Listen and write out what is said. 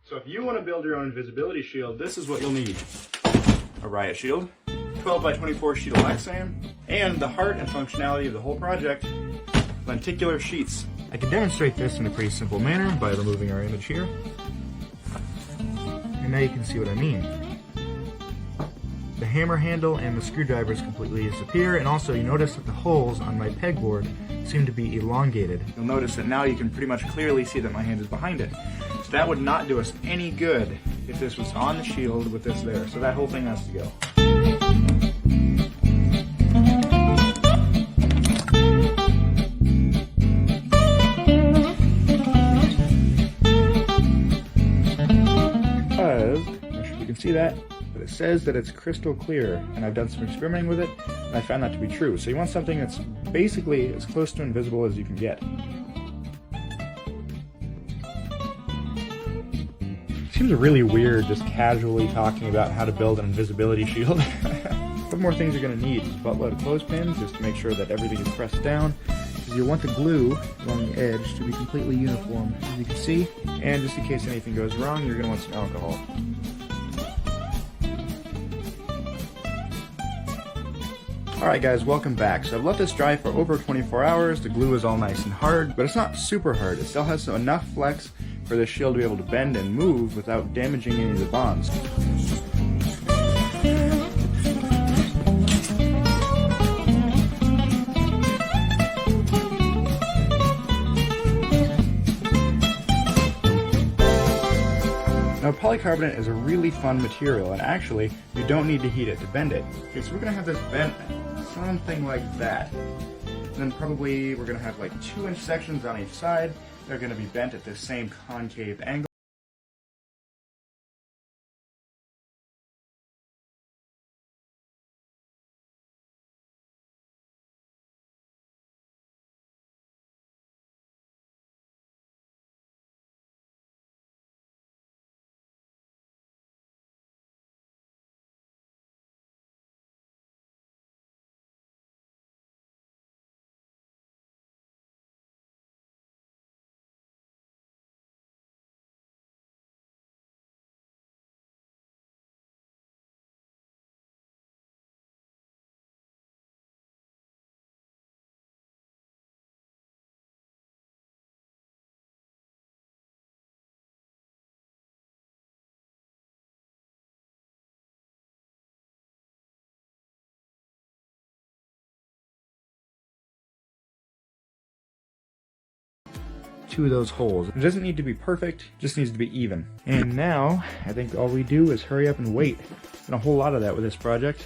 So if you want to build your own invisibility shield, this is what you'll need. A riot shield, 12 by 24 sheet of Lexan, and the heart and functionality of the whole project, lenticular sheets. I can demonstrate this in a pretty simple manner by removing our image here. And now you can see what I mean. The hammer handle and the screwdrivers completely disappear, and also you notice that the holes on my pegboard seem to be elongated. You'll notice that now you can pretty much clearly see that my hand is behind it. So that would not do us any good if this was on the shield with this there. So that whole thing has to go. Not sure if you can see that, but it says that it's crystal clear, and I've done some experimenting with it, and I found that to be true. So you want something that's basically as close to invisible as you can get. Seems really weird just casually talking about how to build an invisibility shield. What more things you're going to need? A buttload of clothespins just to make sure that everything is pressed down. Because you'll want the glue along the edge to be completely uniform, as you can see. And just in case anything goes wrong, you're going to want some alcohol. Alright guys, welcome back. So I've let this dry for over 24 hours. The glue is all nice and hard, but it's not super hard. It still has enough flex for this shield to be able to bend and move without damaging any of the bonds. Now polycarbonate is a really fun material, and actually you don't need to heat it to bend it. Okay, so we're going to have this bent something like that. And then probably we're going to have like 2-inch sections on each side. They're going to be bent at this same concave angle. Two of those holes. It doesn't need to be perfect, it just needs to be even. And now, I think all we do is hurry up and wait. And a whole lot of that with this project.